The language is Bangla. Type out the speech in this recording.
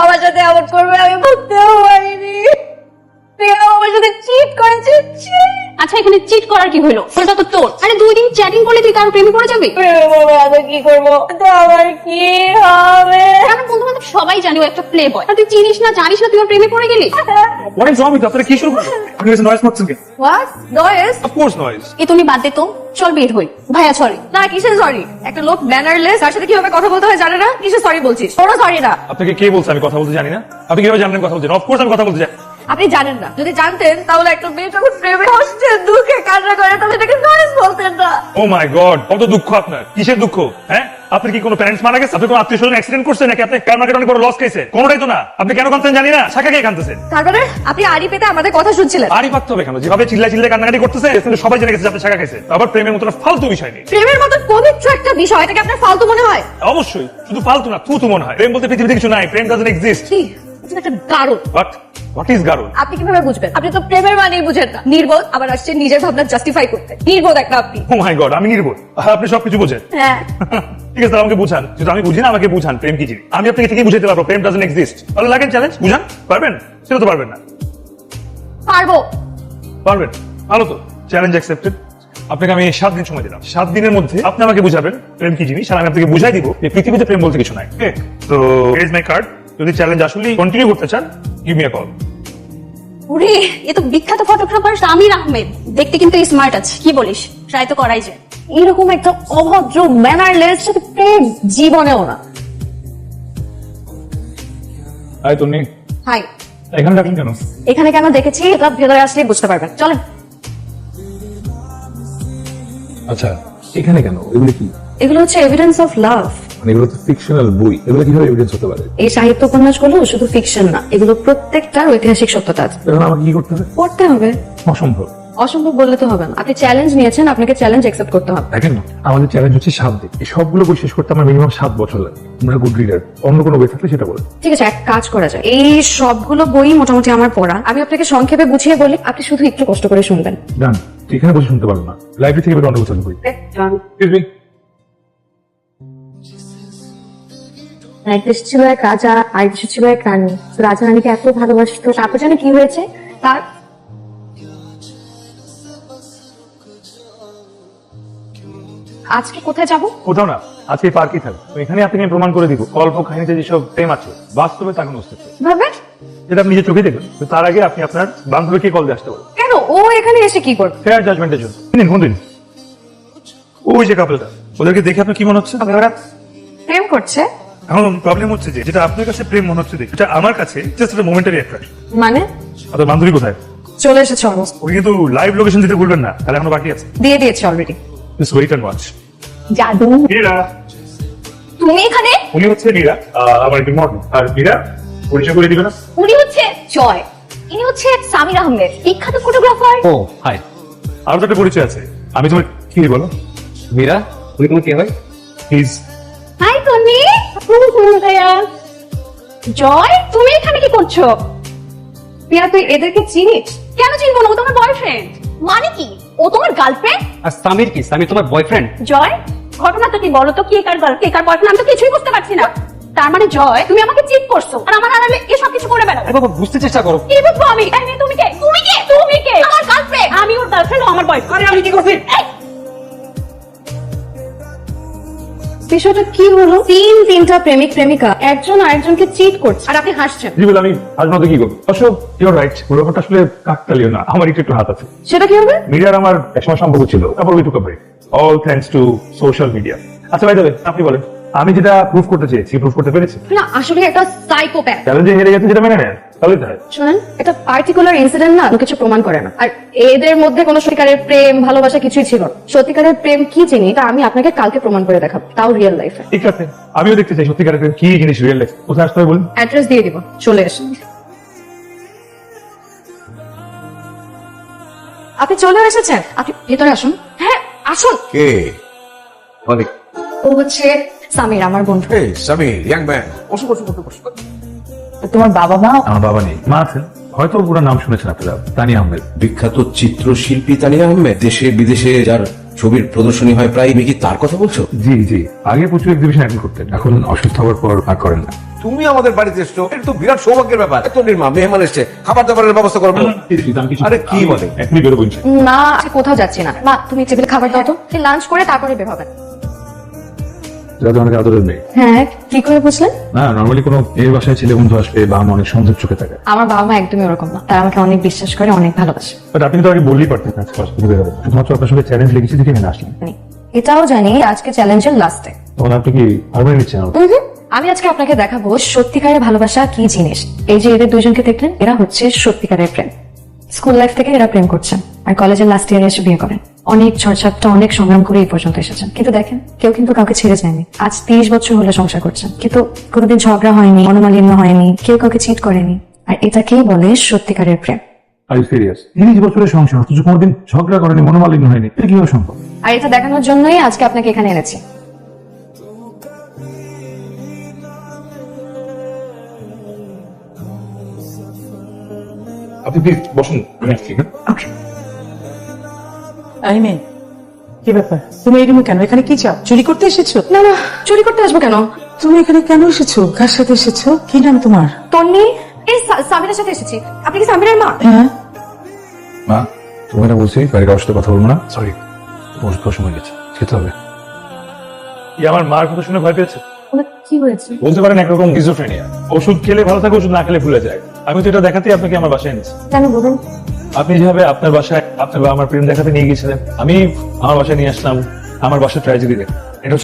আমার সাথে এমন করবে আমি ভাবতেও পারিনি। প্রিয়া আমার সাথে চিট করেছে। আচ্ছা এখানে চিট করার কি হলো? ওটা তো তোর। আরে 2 দিন চ্যাটিং করলে তুই কারো প্রেমে পড়ে যাবি? আমি কি করবো? তো আমার কি হবে? আমার বন্ধু বান্ধব সবাই জানি ও একটা প্লে বয়। আর তুই চিনিস না জানিস না তুই ওর প্রেমে পড়ে গেলি। What is wrong with you? আপনারা কি শুরু করলেন? আপনি এসে নয়েজ করছেন কেন? What noise? Of course noise. এ তুমি বাদ দে তো, চল বের হই। ভাইয়া সরি। না কিসের সরি? একটা লোক ব্যানারলেস তার সাথে কিভাবে কথা বলতে হয় জানে না, কিসের সরি বলছিস? কোনো সরি না। আপনাকে কে বলছে আমি কথা বলতে জানি না? আপনি কিভাবে জানলেন কথা বলছেন? Of course আমি কথা বলতে জানি। আপনি জানেন না, যদি জানতেন তাহলে একটা মেয়ে যখন প্রেমে কষ্টে দুঃখে কান্না করে তাহলে এটাকে নয়েজ বলতেন না। Oh my God, কত দুঃখ আপনার। কিসের দুঃখ? হ্যাঁ? আপনি কি কোনো প্যারেন্টস মারা গেছে? আপনি কোনো আত্মীয়-স্বজন অ্যাক্সিডেন্ট করছেন নাকি আপনি কার মার্কেটে অনেক বড় লস খাইছে? কোনোটাই তো না। আপনি কেন কাঁদছেন জানি না। শাখা কে কাঁদতেছেন? তারপরে আপনি আড়ি পেতে আমাদের কথা শুনছিলেন। আরই পাকতে হবে কেন? যেভাবে চিল্লা চিল্লা কান্নাকাটি করতেছে কিন্তু সবাই জেনে গেছে যে আপনি শাখা খাইছে। আবার প্রেমের মতো একটা ফালতু বিষয় নেই। প্রেমের মতো পবিত্র একটা বিষয়, এটাকে আপনার ফালতু মনে হয়? অবশ্যই, শুধু ফালতু না, থুতু মনে হয়। প্রেম বলতে পৃথিবীতে কিছু নাই। প্রেম ডাজন্ট এক্সিস্ট। কি? এটা একটা গারদ। What is গারুল? আপনি কিভাবে বুঝবেন? আপনি তো প্রেমের মানেই বুঝেন না। নির্বোধ, আবার আসছে নিজের ভাবনা জাস্টিফাই করতে। নির্বোধ একটা আপনি। Oh my God, আমি নির্বোধ। আপনি সবকিছু বোঝেন। হ্যাঁ। ঠিক আছে, তাহলে আমাকে বুঝান। যদি আমি বুঝি না আমাকে বুঝান প্রেম কি জিনিস। আমি আপনাকে ঠিকই বুঝাতে পারবো প্রেম ডাজন্ট এক্সিস্ট। তাহলে লাগেন চ্যালেঞ্জ, বুঝান। পারবেন? সেটা তো পারবেন না। পারবো। পারবেন? ভালো তো, চ্যালেঞ্জ অ্যাকসেপ্টেড। আপনাকে আমি 7 দিন সময় দিলাম। 7 দিনের মধ্যে আপনি আমাকে বুঝাবেন প্রেম কি জিনিস, আর আমি আপনাকে বুঝাই দিব যে পৃথিবীতে প্রেম বলতে কিছু নাই। ওকে, তো হিয়ার ইজ মাই কার্ড। যদি চ্যালেঞ্জ আসলে কন্টিনিউ করতে চান, গিভ মি আ কল। ওরে এ তো বিখ্যাত ফটোগ্রাফার সামির আহমেদ। দেখতে কিন্তু স্মার্ট আছে, কি বলিস? ট্রাই তো করাই যায়। এরকম একটা অভদ্র ম্যানারলেস সাথে প্রেম জীবনেও না। হাই তুমি, হাই। এখানে রাখলেন কেন? এখানে কেন দেখেছি এটা ভেতরে আসলে বুঝতে পারবেন। চলেন। আচ্ছা, এখানে কেন? এগুলো কি? এগুলো হচ্ছে এভিডেন্স অফ লাভ। মানে এগুলো তো ফিকশনাল বই, এগুলো কিভাবে এভিডেন্স হতে পারে? এই সাহিত্য উপন্যাসগুলো শুধু ফিকশন না, এগুলো প্রত্যেকটার ঐতিহাসিক সত্যতা আছে। এখন আমাকে কি করতে হবে? পড়তে হবে। অসম্ভব। অসম্ভব বললে তো হবে না। আপনি চ্যালেঞ্জ নিয়েছেন, আপনাকে চ্যালেঞ্জ অ্যাকসেপ্ট করতে হবে। দেখেন না, আমাদের চ্যালেঞ্জ হচ্ছে 7 দিন। এই সবগুলো বই শেষ করতে আমার মিনিমাম 7 বছর লাগে। আমরা গুড রিডার, অন্য কোনো বই থাকলে সেটা বলে। ঠিক আছে, এক কাজ করা যায়। এই সবগুলো বই মোটামুটি আমার পড়া। আমি আপনাকে সংক্ষেপে বুঝিয়ে বলি, আপনি শুধু একটু কষ্ট করে শুনবেন। ডান, তুই এখানে বসে শুনতে পারবো না, লাইব্রেরি থেকে বেরো, অন্য কোথাও বই। Excuse me? এক দেশে ছিল এক রাজা, আর এক দেশে ছিল এক রানী। রাজা রানীকে এত ভালোবাসতো, তারপর জানে কি হয়েছে তার। আজকে কোথায় যাব? কোথাও না, আজকে পার্কই থাকবে। তো এখানে আপনি আমি প্রমাণ করে দিব গল্প কাহিনীতে যেসব প্রেম আছে বাস্তবে তা কোনো অস্তিত্ব নেই। ভাবে যেটা আপনি নিজে চোখে দেখবেন। তো তার আগে আপনি আপনার বান্ধবীকে কল দিয়ে আসতে বলুন, কেন ও এখানে এসে কি করবে? ফেয়ার জাজমেন্টের জন্য। দিন কোন দিন ওই যে কাপলটা, ওদেরকে দেখে আপনার কি মনে হচ্ছে? ওরা প্রেম করছে এখন প্রবলেম হচ্ছে যে যেটা আপনার কাছে প্রেম মনে হচ্ছে এটা আমার কাছে জাস্ট একটা মোমেন্টারি অ্যাট্রাকশন। মানে? আপনার বান্ধবী কোথায়? চলে এসেছে অলমোস্ট। ওকে কিন্তু লাইভ লোকেশন দিতে ভুলবেন না, তাহলে এখনো বাকি আছে। দিয়ে দিয়েছে already. Just wait and watch. জাদু। মীরা, তুমি এখানে? উনি হচ্ছে মীরা, আমার একটু মডেল। আর মীরা পরিচয় করে দিবে না? উনি হচ্ছে জয়, ইনি হচ্ছে সামির আহমেদ, বিখ্যাত ফটোগ্রাফার। ও হাই, আরো তো একটা পরিচয় আছে। আমি তোমার কি বলো? মীরা, উনি তোমার কে হয়? প্লিজ। High Tony. জয় তুমি এখানে কি করছো? প্রিয়া তুই এদেরকে চিনিস? কেন চিনবো না? ও তোমার বয়ফ্রেন্ড। মানে কি ও তোমার গার্লফ্রেন্ড? আর সামির কি? সামির তোমার বয়ফ্রেন্ড? জয় ঘটনাটা কি বলো তো, কে কার গার্ল কে কার বয়ফ্রেন্ড? আমি তো কিছুই বুঝতে পারছি না। তার মানে জয় তুমি আমাকে চিট করছো আর আমার আড়ালে এসব কিছু করে বেড়াবে? বাবা বুঝতে চেষ্টা করো। কি বুঝবো আমি? এই মেয়ে, তুমি কে? তুমি কে? তুমি কে? আমার গার্লফ্রেন্ড। আমি ওর গার্লফ্রেন্ড, ও আমার বয়ফ্রেন্ড। আরে আমি কি করছি? বিষয়টা কি হলো? তিনটা প্রেমিক প্রেমিকা একজন আরেকজনকে চিট করছে আর আপনি হাসছেন। জি বলে আমি আজ মতো কি করবো? অবশ্য ইউর রাইট, পুরো ব্যাপারটা আসলে কাকতালীয় না, আমার একটু হাত আছে। সেটা কি হবে? মিডিয়ার আমার একসময় সম্পর্ক ছিল, তারপর we took a break, all thanks to social media. আচ্ছা ভাই দেবে, আপনি বলেন আমি যেটা প্রুফ করতে চেয়েছি প্রুফ করতে পেরেছি? না আসলে একটা সাইকোপ্যাথ। চ্যালেঞ্জে হেরে গেছে যেটা মেনে নেন, তাহলে তাই। শুনেন, একটা পার্টিকুলার ইনসিডেন্ট না কিছু প্রমাণ করে না। আর এদের মধ্যে কোনো সত্যিকারের প্রেম ভালোবাসা কিছুই ছিল না। সত্যিকারের প্রেম কি জিনিস এটা আমি আপনাকে কালকে প্রমাণ করে দেখাবো, তাও রিয়েল লাইফে। ঠিক আছে, আমিও দেখতে চাই সত্যিকারের প্রেম কি জিনিস, রিয়েল লাইফ। কোথায় আসতে হবে বলুন? অ্যাড্রেস দিয়ে দিব, চলে আসুন। আপনি চলে এসেছেন, আপনি ভেতরে আসুন। হ্যাঁ আসুন। কে? অনেক। ও হচ্ছে সামির, আমার বন্ধু। এই সামির, ইয়াং ম্যান। বসো বসো বসো বসো। তোমার বাবা মা? আমার বাবা নেই, মা আছেন। হয়তো পুরো নাম শুনেছেন আপনারা, তানিয়া আহমেদ। বিখ্যাত চিত্রশিল্পী তানিয়া আহমেদ, দেশে বিদেশে যার ছবির প্রদর্শনী হয় প্রায়, কি তার কথা বলছো? জি জি, আগে প্রচুর এক্সিবিশন অ্যাটেন্ড করতেন, এখন অসুস্থ হওয়ার পর আর করেন না। তুমি আমাদের বাড়িতে এসছো, এটা তো বিরাট সৌভাগ্যের ব্যাপার। এত নির্মা মেহমান এসছে, খাবার দাবারের ব্যবস্থা করবো। আরে কি বলে? এখনই বেরোবো ইনশাল্লাহ। না আজকে কোথাও যাচ্ছি না। মা তুমি টেবিলে খাবার দাও তো, লাঞ্চ করে তারপরে বের হবেন। যাতে অনেক আদরের মেয়ে। হ্যাঁ কি করে বুঝলেন? না নর্মালি কোনো এর বাসায় ছেলে বন্ধু আসলে বা আমার অনেক সন্দেহ চোখে থাকে। আমার বাবা মা একদমই ওরকম না, তারা আমাকে অনেক বিশ্বাস করে, অনেক ভালোবাসে। বাট আপনি তো আগে বললেই পারতেন না বেরোবো। শুধুমাত্র আপনার সঙ্গে চ্যালেঞ্জ লেগেছে দেখে এখানে আসলাম। এটাও জানি আজকে চ্যালেঞ্জের লাস্টে। তখন আপনি কি হারমোনি নিচ্ছেন? আমি আজকে আপনাকে দেখাবো সত্যিকারের ভালোবাসা কি জিনিস। এই যে এদের দুজনকে দেখলেন, এরা হচ্ছে সত্যিকারের প্রেম। স্কুল লাইফ থেকে এরা প্রেম করছেন আর কলেজের লাস্ট ইয়ারে এসে বিয়ে করেন। অনেক ঝড়ঝাপটা, অনেক সংগ্রাম করে এই পর্যন্ত এসেছেন, কিন্তু দেখেন কেউ কিন্তু কাউকে ছেড়ে যায়নি। আজ 30 বছর হলো সংসার করছেন, কিন্তু কোনোদিন ঝগড়া হয়নি, মনোমালিন্য হয়নি, কেউ কাউকে চিট করেনি। আর এটাকেই বলে সত্যিকারের প্রেম। Are you serious? 30 বছরের সংসার অথচ কোনোদিন ঝগড়া করেনি, মনোমালিন্য হয়নি, এটা কিভাবে সম্ভব? আর এটা দেখানোর জন্যই আজকে আপনাকে এখানে এনেছি। আপনি প্লিজ বসুন, আমি আসছি। ওকে। আই মেয়ে, কি ব্যাপার? তুমি এই রুমে কেন? এখানে কি চাও? চুরি করতে এসেছো? না না, চুরি করতে আসবো কেন? তুমি এখানে কেন এসেছো? কার সাথে এসেছো? কি নাম তোমার? তন্নি, এই সামিরার সাথে এসেছি। আপনি কি সামিরার মা? হ্যাঁ, মা তোমাকে না বলছি বাড়ির কারোর সাথে কথা বলবো না। সরি, ওষুধ খাওয়ার সময় গেছে, খেতে হবে। কি আমার মার কথা শুনে ভয় পেয়েছে? ওনার কি হয়েছে? বলতে পারেন একরকম স্কিজোফ্রেনিয়া। ওষুধ খেলে ভালো থাকে, ওষুধ না খেলে ভুলে যায়। আমি তো এটা দেখাতেই আপনাকে আমার বাসায় এনেছি। কেন বলুন? আপনি যেভাবে আপনার বাসায় আপনার বাবা আমার প্রেম দেখাতে নিয়ে গিয়েছিলেন, আমি আমার বাসায় নিয়ে আসলাম আমার বাসায় ট্র্যাজেডি দেখে। এটা